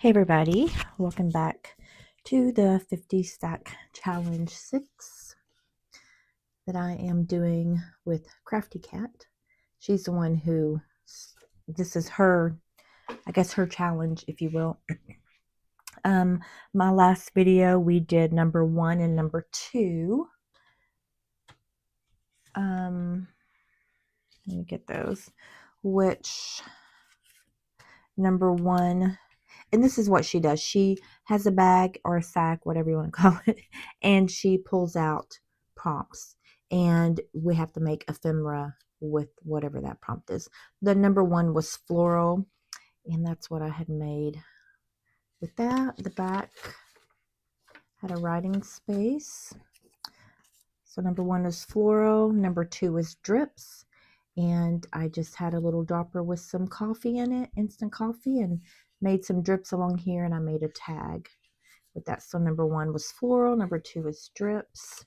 Hey everybody, welcome back to the 50 stack challenge 6 that I am doing with CraftyCat. She's the one who, this is her, I guess her challenge, if you will. My last video we did number 1 and number 2. Let me get those, which number 1, and this is what she does. She has a bag or a sack, whatever you want to call it, and she pulls out prompts. And we have to make ephemera with whatever that prompt is. The number 1 was floral, and that's what I had made. With that, the back had a writing space. So number 1 is floral. Number 2 is drips. And I just had a little dropper with some coffee in it, instant coffee, and made some drips along here, and I made a tag with that. So number 1 was floral, number 2 is drips.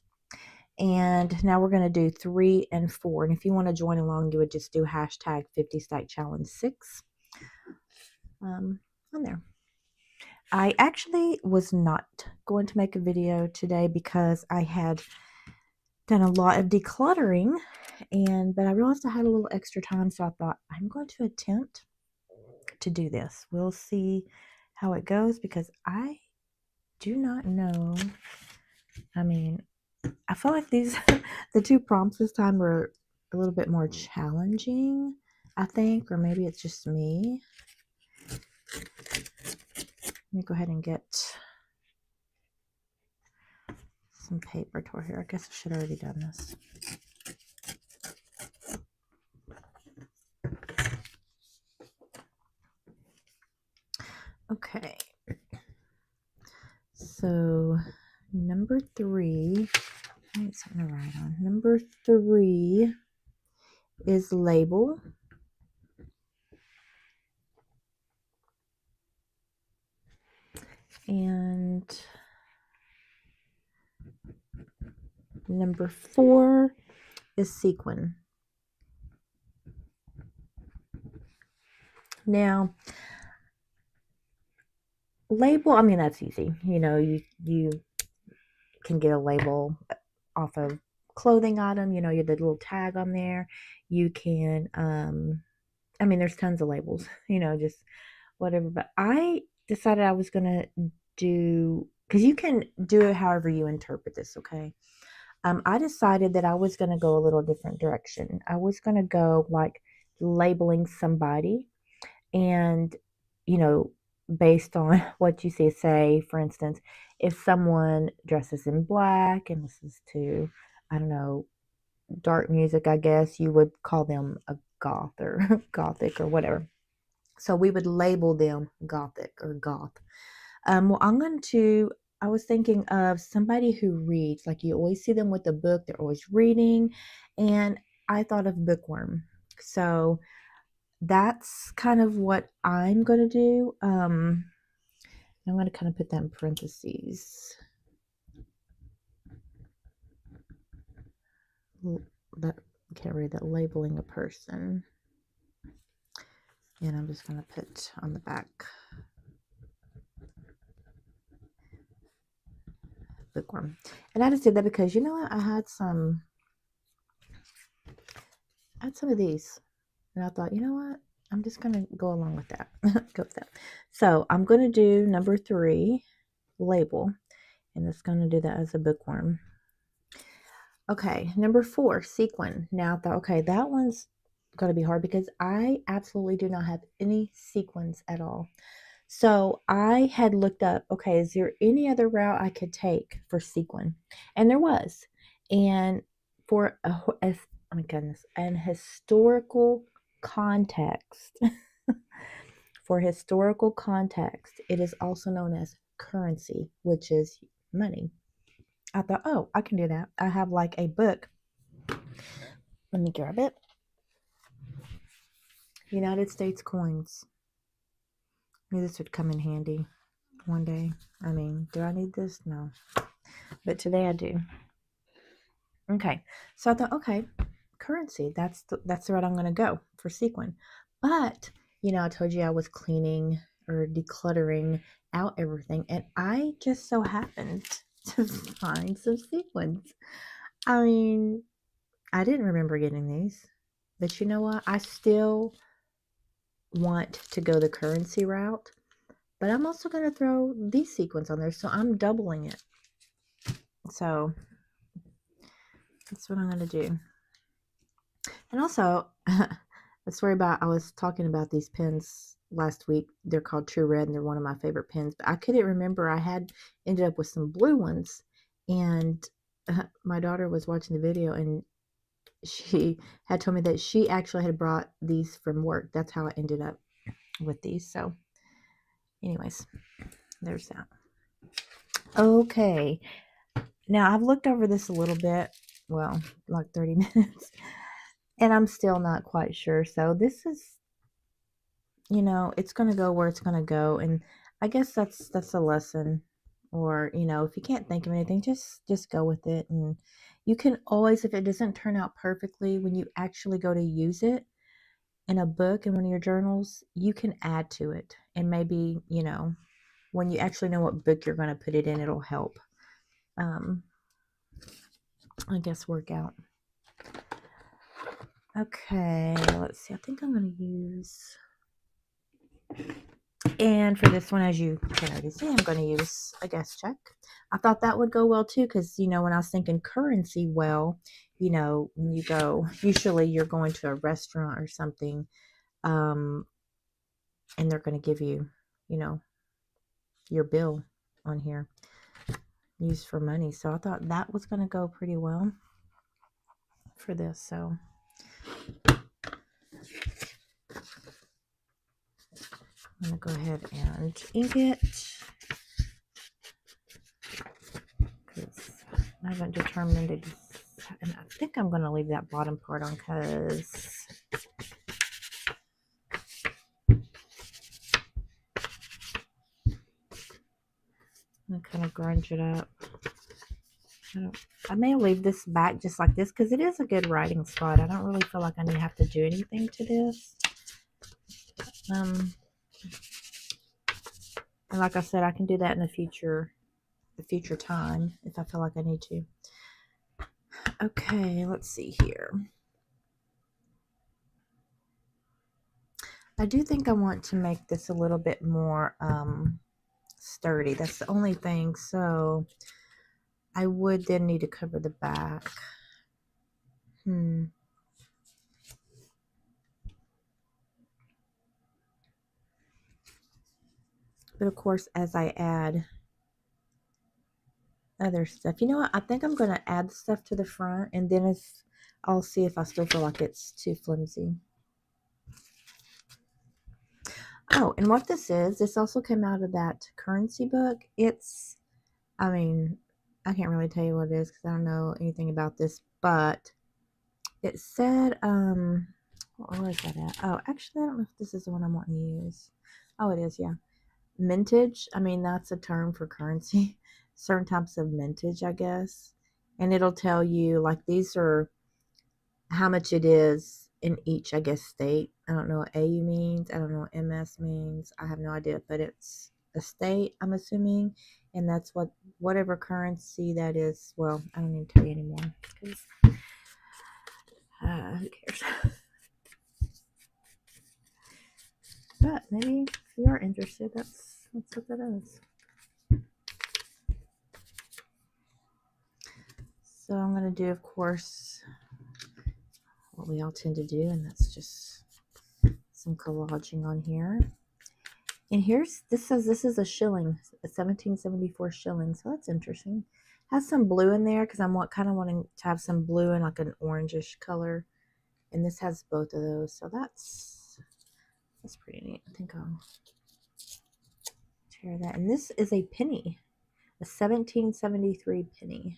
And now we're going to do 3 and 4. And if you want to join along, you would just do hashtag 50 stack challenge 6 on there. I actually was not going to make a video today because I had done a lot of decluttering, but I realized I had a little extra time, so I thought I'm going to attempt to do this. We'll see how it goes because I do not know. I mean, I feel like these the 2 prompts this time were a little bit more challenging, I think, or maybe it's just me. Let me go ahead and get some paper toward here. I guess I should have already done this. Okay. So number 3, I need something to write on. Number 3 is label. And number 4 is sequin. Now, label, I mean, that's easy. You know, you can get a label off of clothing item, you know, you have the little tag on there. You can, I mean, there's tons of labels, you know, just whatever. But I decided I was going to do, because you can do it however you interpret this, okay? I decided that I was going to go a little different direction. I was going to go like labeling somebody, and, you know, based on what you see, say, for instance, if someone dresses in black and listens to, I don't know, dark music, I guess you would call them a goth or gothic or whatever. So we would label them gothic or goth. Well, I was thinking of somebody who reads, like you always see them with a book, they're always reading, and I thought of bookworm. So that's kind of what I'm going to do. I'm going to kind of put that in parentheses. That can't read that, labeling a person. And I'm just going to put on the back bookworm. And I just did that because, you know what, I had some of these, and I thought, you know what, I'm just going to go along with that. Go with that. So I'm going to do number 3, label, and it's going to do that as a bookworm. Okay, number 4, sequin. Now I thought, okay, that one's going to be hard because I absolutely do not have any sequins at all. So I had looked up, okay, is there any other route I could take for sequin? And there was. And for oh my goodness, an historical context, for historical context, it is also known as currency, which is money. I thought, oh, I can do that. I have like a book. Let me grab it. United States coins. Maybe this would come in handy one day. I mean, do I need this? No. But today I do. Okay. So I thought, okay, currency. That's the route I'm going to go for sequin. But, you know, I told you I was cleaning or decluttering out everything, and I just so happened to find some sequins. I mean, I didn't remember getting these, but you know what? I still want to go the currency route, but I'm also going to throw these sequins on there, so I'm doubling it. So that's what I'm going to do. And also, the story about, I was talking about these pens last week. They're called True Red, and they're one of my favorite pens. But I couldn't remember. I had ended up with some blue ones, and my daughter was watching the video, and she had told me that she actually had brought these from work. That's how I ended up with these. So, anyways, there's that. Okay, now I've looked over this a little bit. Well, like 30 minutes, and I'm still not quite sure. So this is, you know, it's going to go where it's going to go. And I guess that's a lesson. Or, you know, if you can't think of anything, just go with it. And you can always, if it doesn't turn out perfectly, when you actually go to use it in a book, in one of your journals, you can add to it. And maybe, you know, when you actually know what book you're going to put it in, it'll help, I guess, work out. Okay, let's see. I think I'm going to use... And for this one, as you can already see, I'm going to use a guest check. I thought that would go well too, because, you know, when I was thinking currency, well, you know, when you go, usually you're going to a restaurant or something, and they're going to give you, you know, your bill on here, used for money. So I thought that was going to go pretty well for this. So I'm going to go ahead and ink it, because I haven't determined it. And I think I'm going to leave that bottom part on, because I'm going to kind of grunge it up. I may leave this back just like this, because it is a good writing spot. I don't really feel like I need to have to do anything to this. And like I said, I can do that in the future time if I feel like I need to. Okay, let's see here. I do think I want to make this a little bit more sturdy. That's the only thing. So I would then need to cover the back. But of course, as I add other stuff, you know what? I think I'm going to add stuff to the front, and then I'll see if I still feel like it's too flimsy. Oh, and what this also came out of that currency book. It's, I mean, I can't really tell you what it is because I don't know anything about this, but it said, where is that at? Oh, actually, I don't know if this is the one I'm wanting to use. Oh, it is, yeah. Mintage. I mean, that's a term for currency. Certain types of mintage, I guess. And it'll tell you, like, these are how much it is in each, I guess, state. I don't know what AU means. I don't know what MS means. I have no idea, but it's a state, I'm assuming. And that's whatever currency that is. Well, I don't need to tell you anymore, because who cares? But maybe if you are interested, that's what that is. So I'm going to do, of course, what we all tend to do, and that's just some collaging on here. And this says this is a shilling, a 1774 shilling, so that's interesting. Has some blue in there because I'm kind of wanting to have some blue and like an orangish color, and this has both of those, so that's pretty neat. I think I'll tear that. And this is a penny, a 1773 penny.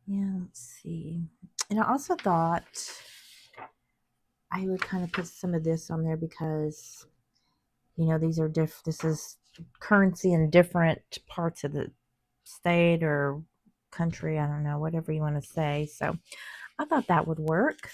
Yeah, let's see. And I also thought I would kind of put some of this on there because, you know, these are this is currency in different parts of the state or country. I don't know, whatever you want to say. So I thought that would work.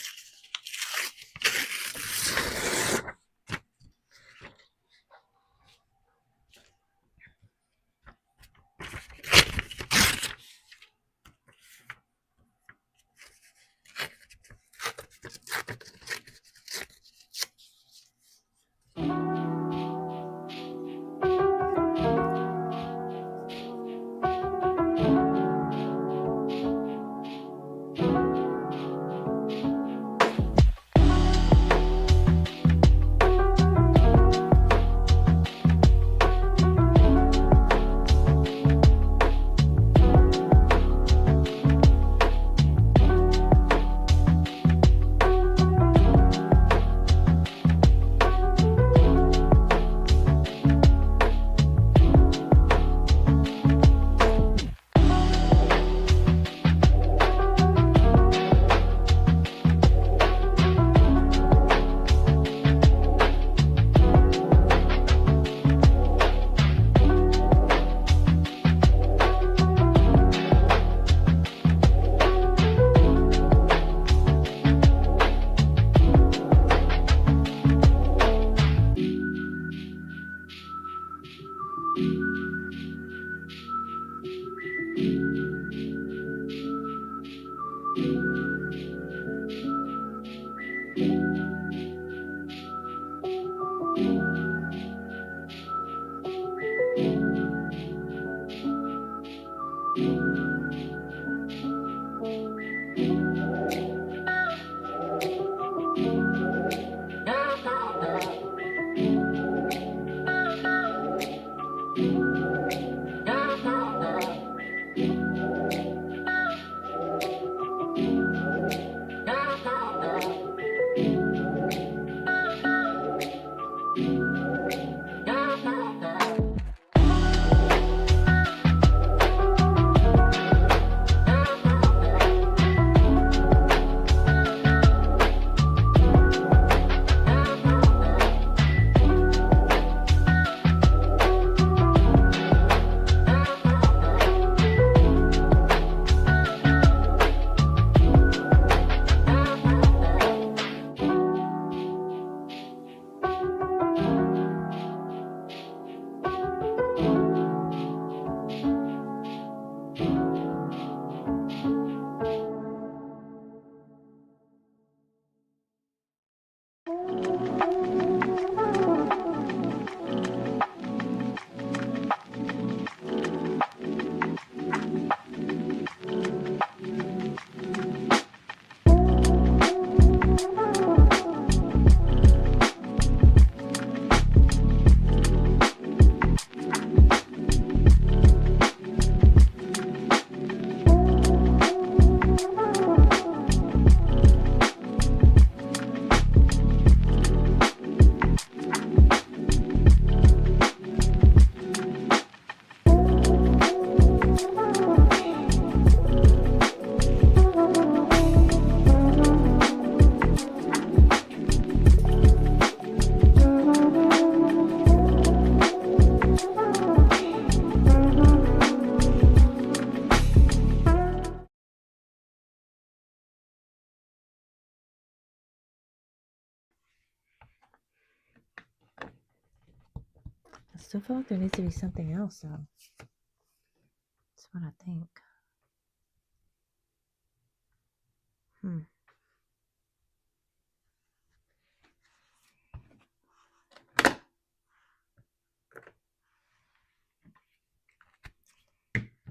I still feel like there needs to be something else, though. That's what I think.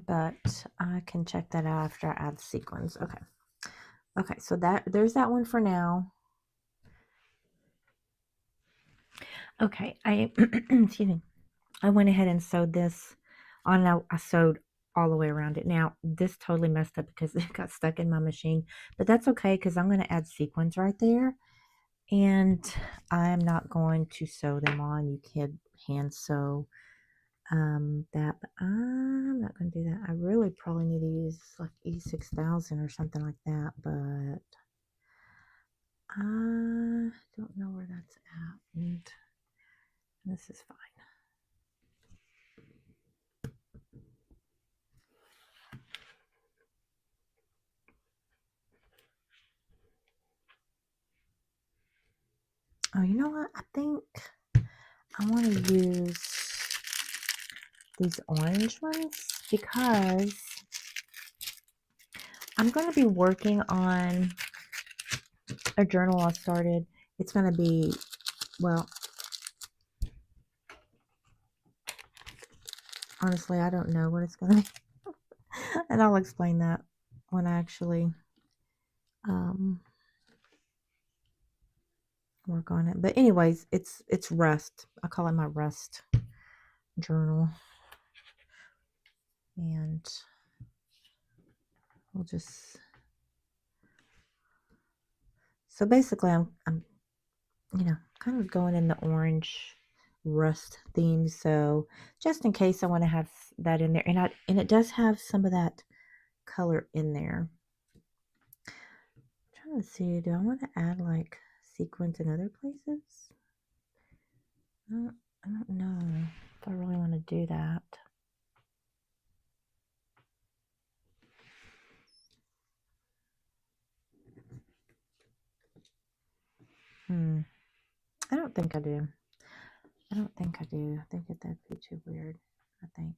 But I can check that out after I add sequins. Okay. Okay, so there's that one for now. Okay, I excuse me. I went ahead and sewed this on. I sewed all the way around it. Now, this totally messed up because it got stuck in my machine, but that's okay because I'm going to add sequins right there, and I'm not going to sew them on. You can hand sew that, but I'm not going to do that. I really probably need to use like E6000 or something like that, but I don't know where that's at, and this is fine. Oh, you know what? I think I want to use these orange ones because I'm going to be working on a journal I started. It's going to be, well, honestly, I don't know what it's going to be. And I'll explain that when I actually work on it. But anyways, it's rust. I call it my rust journal. And we'll just, so basically I'm you know, kind of going in the orange rust theme. So just in case I want to have that in there, and it does have some of that color in there. I'm trying to see, do I want to add like sequins in other places? I don't know if I really want to do that. I don't think I do. I don't think I do. I think that'd be too weird. I think.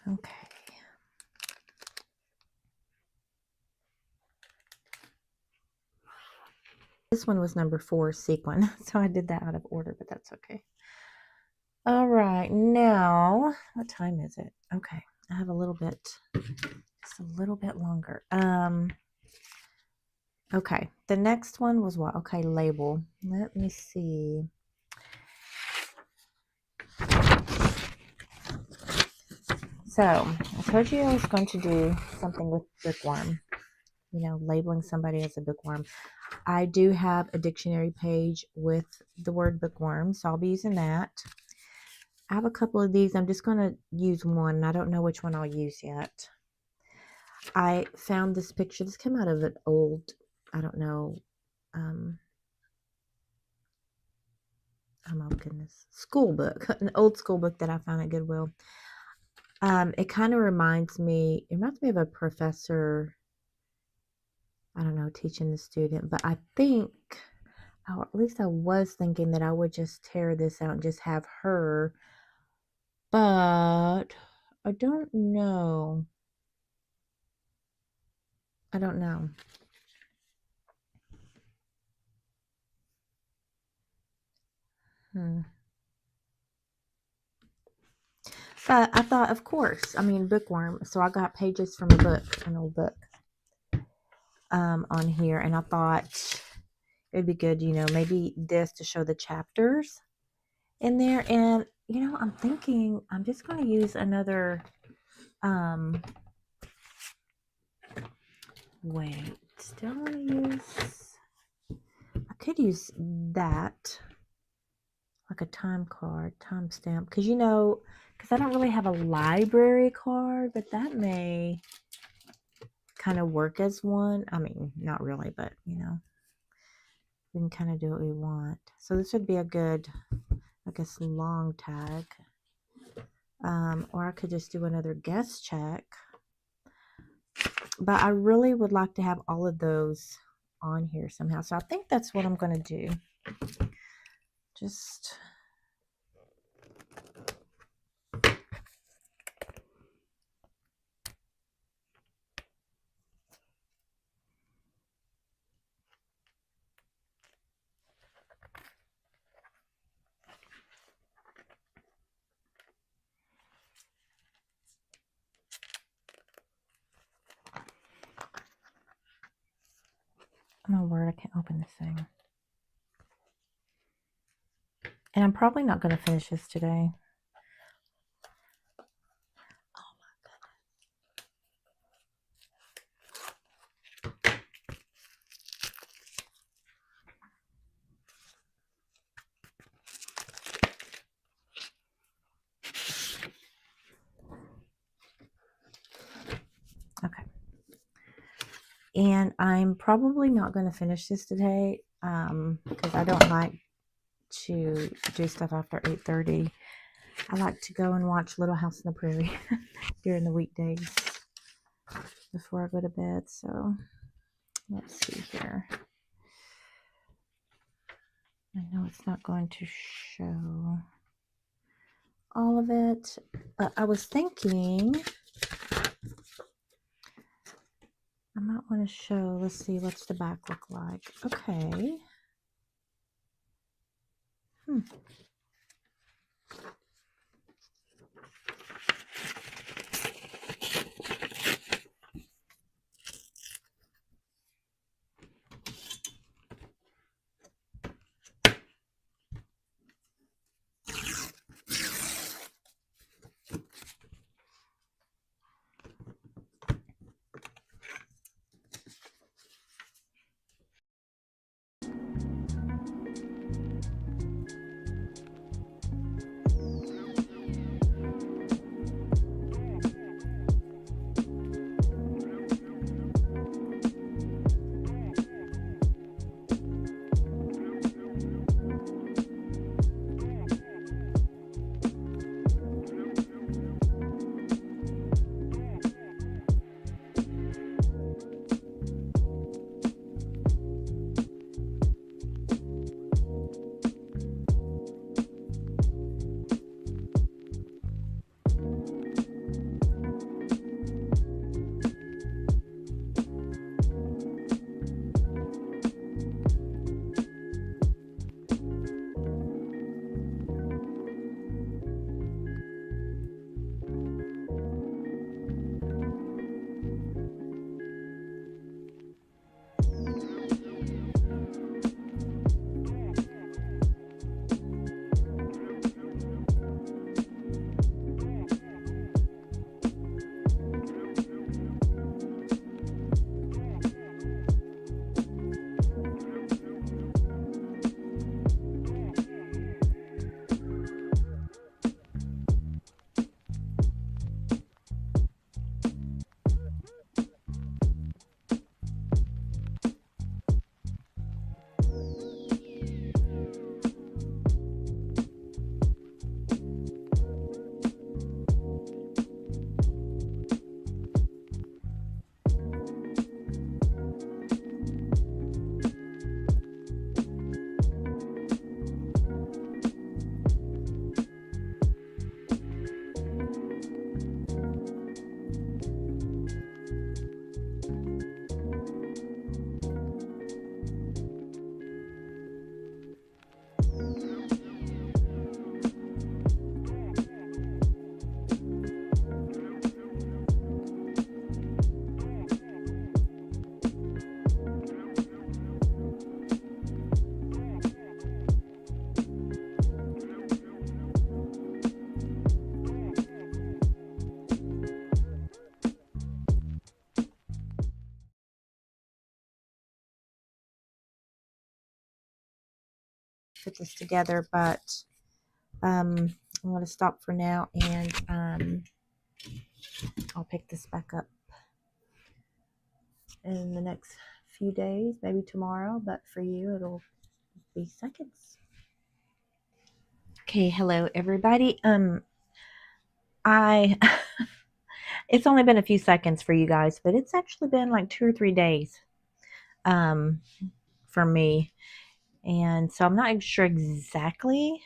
Okay. This one was number 4, sequin. So I did that out of order, but that's okay. All right, now, what time is it? Okay, I have a little bit, just a little bit longer. Okay, the next one was what? Okay, label. Let me see. So, I told you I was going to do something with bookworm. You know, labeling somebody as a bookworm. I do have a dictionary page with the word bookworm, so I'll be using that. I have a couple of these. I'm just going to use one. I don't know which one I'll use yet. I found this picture. This came out of an old, I don't know, oh my goodness, school book, an old school book that I found at Goodwill. It kind of reminds me of a professor, I don't know, teaching the student, but I think, or at least I was thinking that I would just tear this out and just have her, but I don't know. I don't know. But I thought, of course, I mean, bookworm. So I got pages from a book, an old book, on here. And I thought it'd be good, you know, maybe this to show the chapters in there. And, you know, I'm thinking I'm just going to use another, wait, still want to use, I could use that, like a time card, timestamp. Because, you know, because I don't really have a library card, but that may kind of work as one. I mean, not really, but, you know, we can kind of do what we want. So this would be a good, I guess, long tag. Or I could just do another guest check. But I really would like to have all of those on here somehow. So I think that's what I'm going to do. Just... oh my word, I can't open this thing. And I'm probably not going to finish this today. Oh my goodness. Okay. And I'm probably not going to finish this today because I don't like to do stuff after 8:30. I like to go and watch Little House on the Prairie during the weekdays before I go to bed. So let's see here. I know it's not going to show all of it, but I was thinking I might want to show, let's see, what's the back look like? Okay. Put this together, but I'm going to stop for now, and I'll pick this back up in the next few days, maybe tomorrow, but for you it'll be seconds. Okay, hello everybody. I it's only been a few seconds for you guys, but it's actually been like 2 or 3 days for me. And so I'm not sure exactly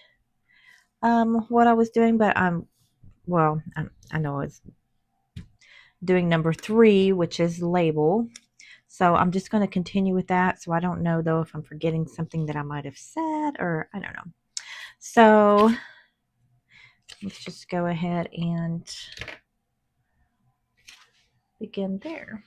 what I was doing, but I know I was doing number 3, which is label. So I'm just going to continue with that. So I don't know though if I'm forgetting something that I might have said, or I don't know. So let's just go ahead and begin there.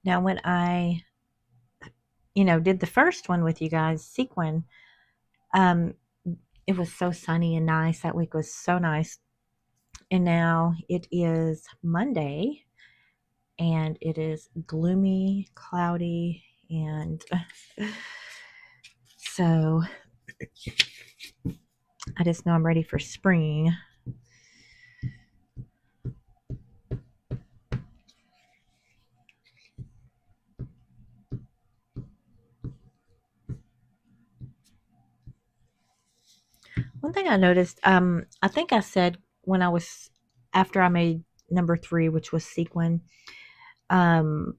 Now, when I, did the first one with you guys, sequin, it was so sunny and nice. That week was so nice. And now it is Monday, and it is gloomy, cloudy, and so I just know I'm ready for spring. One thing I noticed, I think I said when I was, after I made number 3, which was sequin, um,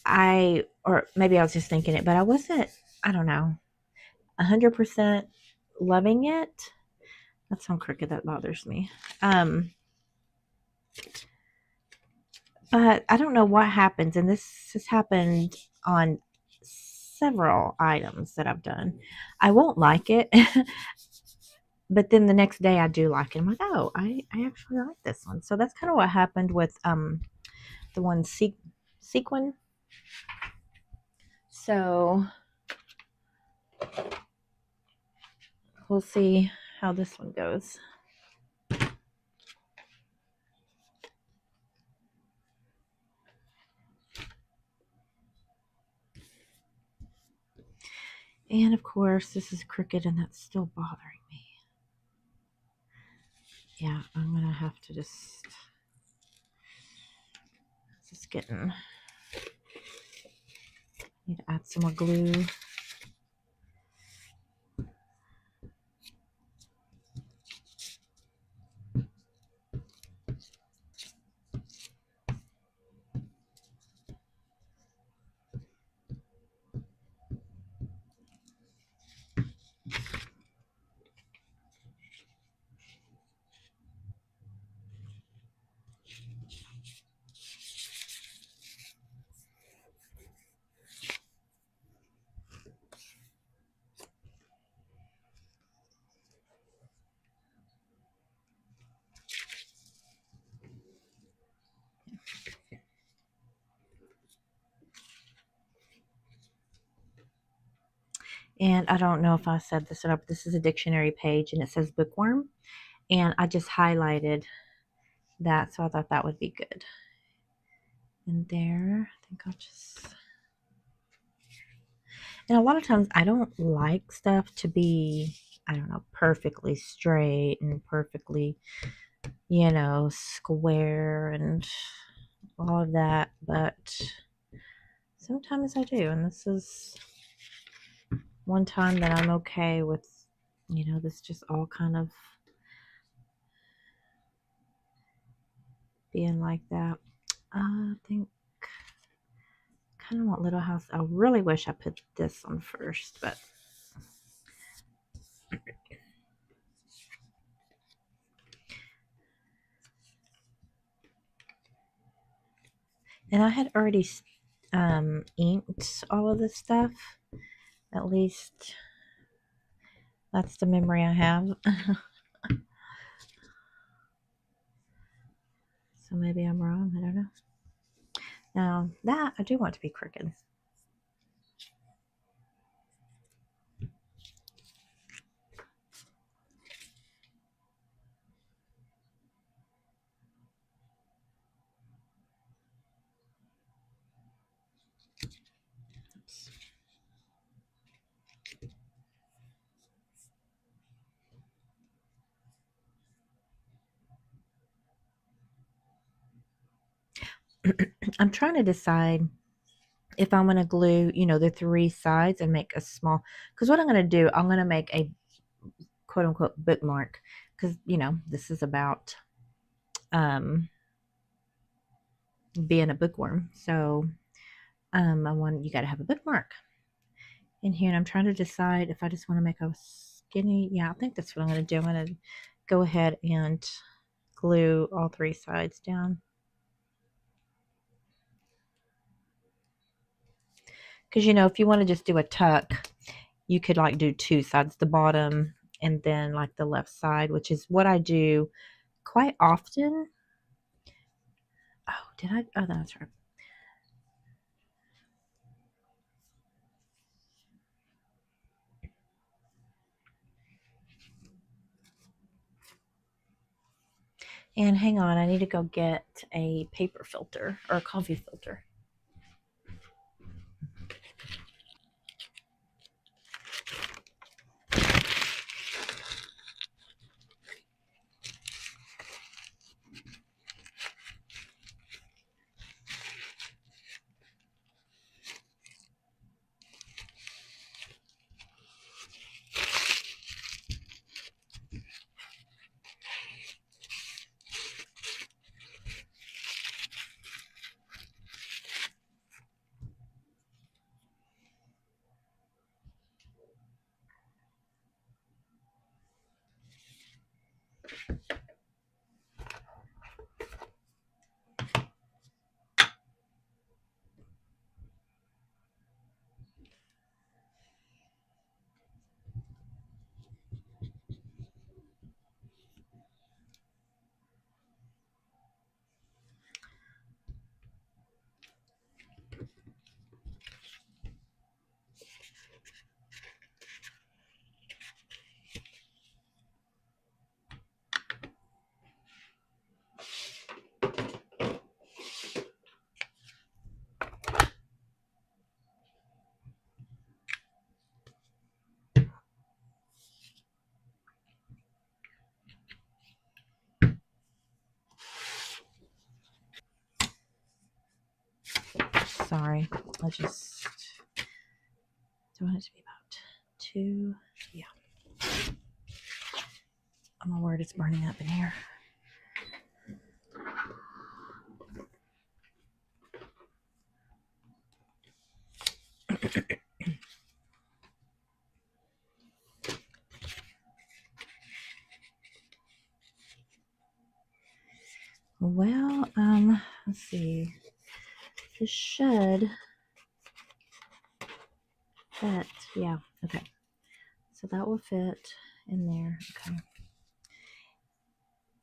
or maybe I was just thinking it, but I wasn't, I don't know, 100% loving it. That's some crooked that bothers me. But I don't know what happens, and this has happened on several items that I've done. I won't like it, but then the next day I do like it. I'm like, oh, I actually like this one. So that's kind of what happened with the one sequin. So we'll see how this one goes. And of course, this is crooked, and that's still bothering me. Yeah, I'm gonna have to just getting, need to add some more glue. And I don't know if I said this or not, but this is a dictionary page, and it says bookworm. And I just highlighted that, so I thought that would be good. And there, I think I'll just... And a lot of times I don't like stuff to be, I don't know, perfectly straight and perfectly, square and all of that. But sometimes I do. And this is one time that I'm okay with, this just all kind of being like that. I think kind of want Little House. I really wish I put this on first, but and I had already inked all of this stuff. At least that's the memory I have. So maybe I'm wrong. I don't know. Now that I do want to be crooked. Oops. I'm trying to decide if I'm going to glue, the 3 sides and make a small, because what I'm going to do, I'm going to make a quote unquote bookmark, because, this is about being a bookworm. So you got to have a bookmark in here, and I'm trying to decide if I just want to make a skinny. Yeah, I think that's what I'm going to do. I'm going to go ahead and glue all 3 sides down. Because, if you want to just do a tuck, you could like do 2 sides, the bottom and then like the left side, which is what I do quite often. Oh, did I? Oh, that's right. And hang on, I need to go get a paper filter or a coffee filter. sorry. I just do want it to be about 2. Yeah. Oh my word, it's burning up in here. Well, let's see. This should fit. Yeah, okay. So that will fit in there. Okay.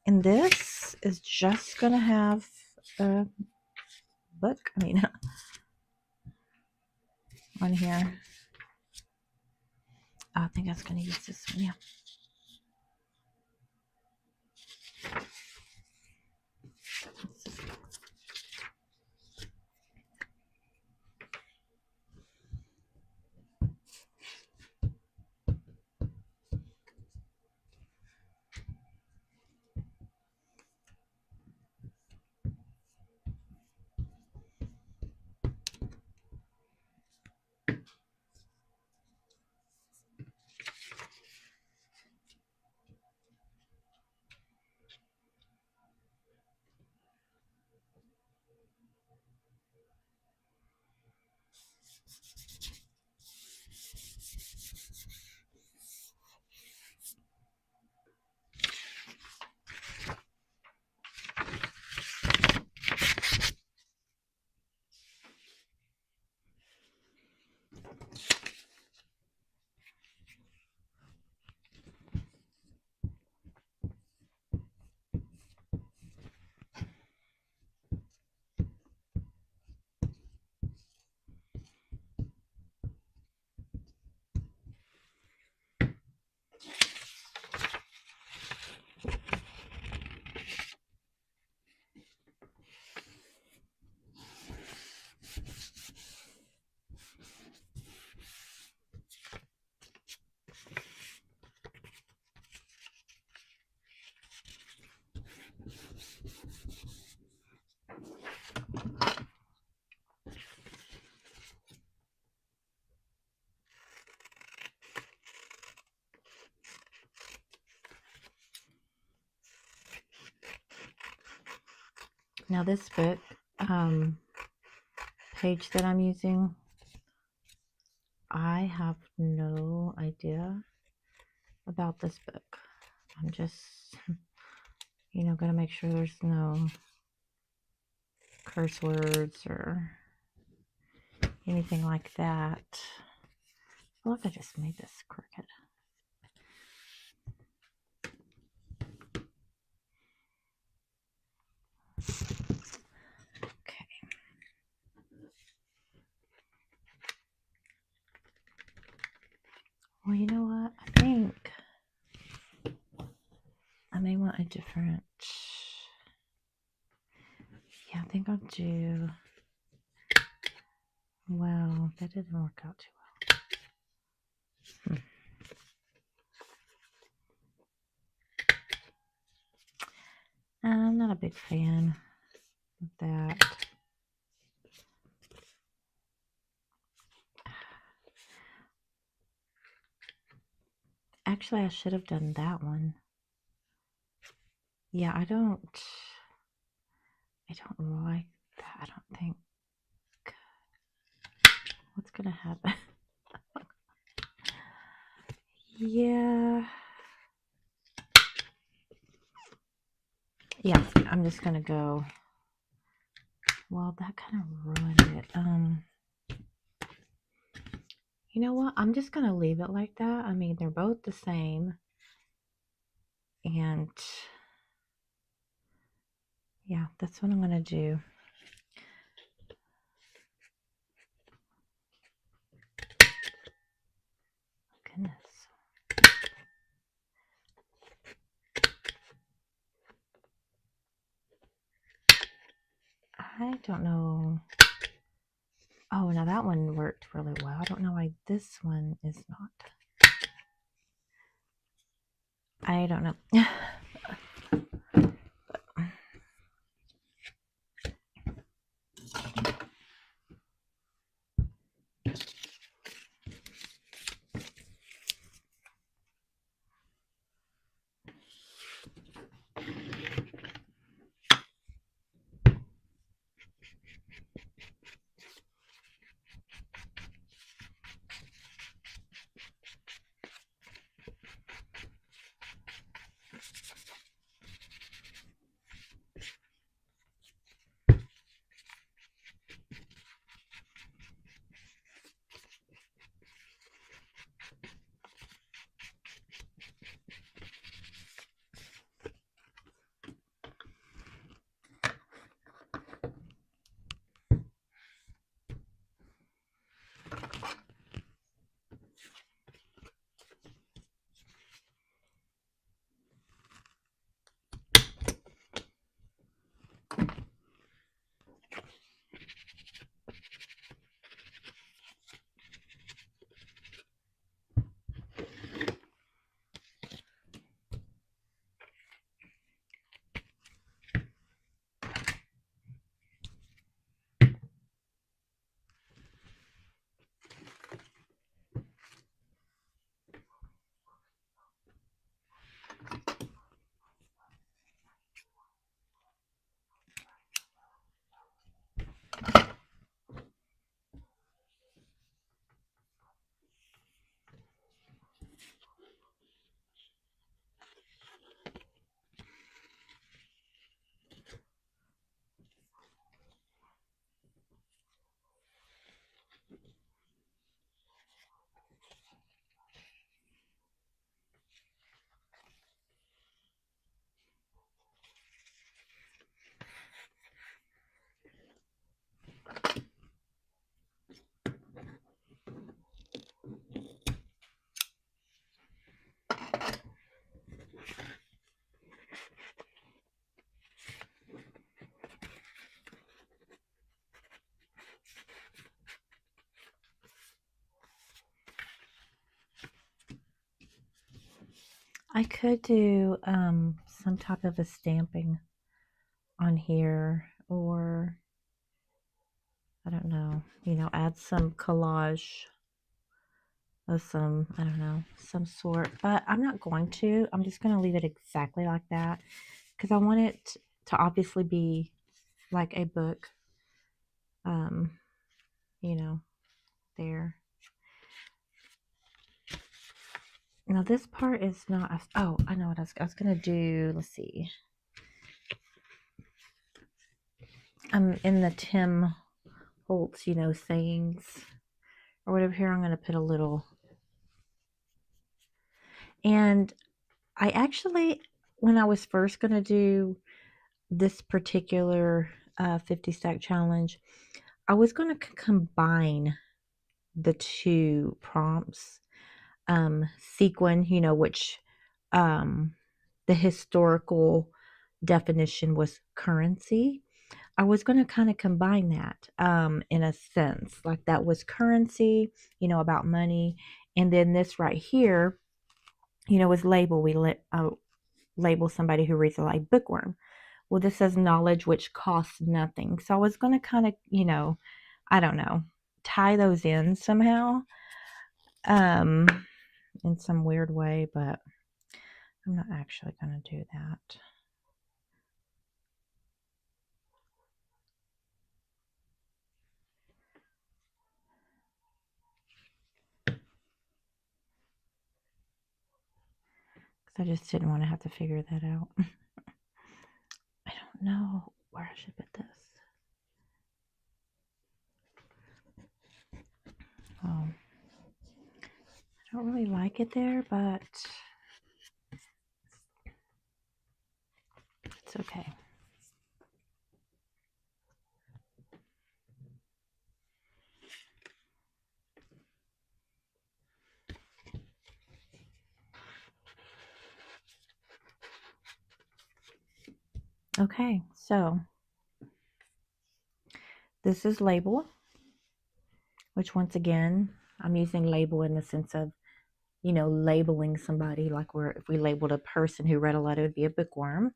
And this is just gonna have a book. I mean, on here. I think I was gonna use this one. Yeah. Now this book page that I'm using, I have no idea about this book. I'm just, gonna make sure there's no curse words or anything like that. I feel like I just made this crooked. Okay. Well, you know what? I think I may want a different. Yeah, I think I'll do. Well, that didn't work out too well. I'm not a big fan of that. Actually, I should have done that one. Yeah, I don't like that. I don't think. What's gonna happen? Yeah. Yeah, I'm just gonna go. Well, that kind of ruined it. You know what? I'm just gonna leave it like that. I mean, they're both the same. And yeah, that's what I'm gonna do. Goodness. I don't know. Oh, now that one worked really well. I don't know why this one is not. I don't know. I could do some type of a stamping on here, or I don't know, add some collage of some, I don't know, some sort, but I'm not going to. I'm just going to leave it exactly like that because I want it to obviously be like a book, um, there. Now this part is not, oh, I know what I was going to do. Let's see. In the Tim Holtz, sayings or whatever here, I'm going to put a little. And I actually, when I was first going to do this particular 50 stack challenge, I was going to combine the two prompts. Sequin, which the historical definition was currency. I was going to kind of combine that in a sense, like that was currency, about money. And then this right here, was label. We label somebody who reads a bookworm. Well, this says knowledge which costs nothing. So I was going to kind of, I don't know, tie those in somehow in some weird way, but I'm not actually going to do that. I just didn't want to have to figure that out. I don't know where I should put this. Oh, I don't really like it there, but it's okay. Okay, so this is label, which once again, I'm using label in the sense of, labeling somebody, like if we labeled a person who read a lot, it would be a bookworm.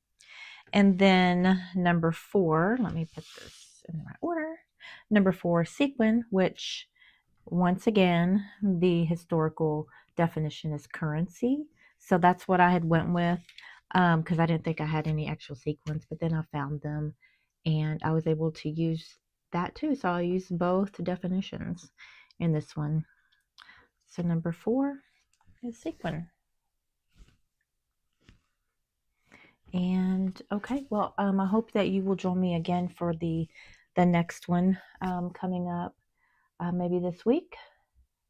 And then number 4, let me put this in the right order. Number 4, sequin, which once again, the historical definition is currency. So that's what I had went with because I didn't think I had any actual sequins, but then I found them and I was able to use that too. So I'll use both definitions in this one. So number 4 is sequin. And okay, well, I hope that you will join me again for the next one coming up maybe this week,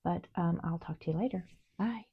but I'll talk to you later. Bye.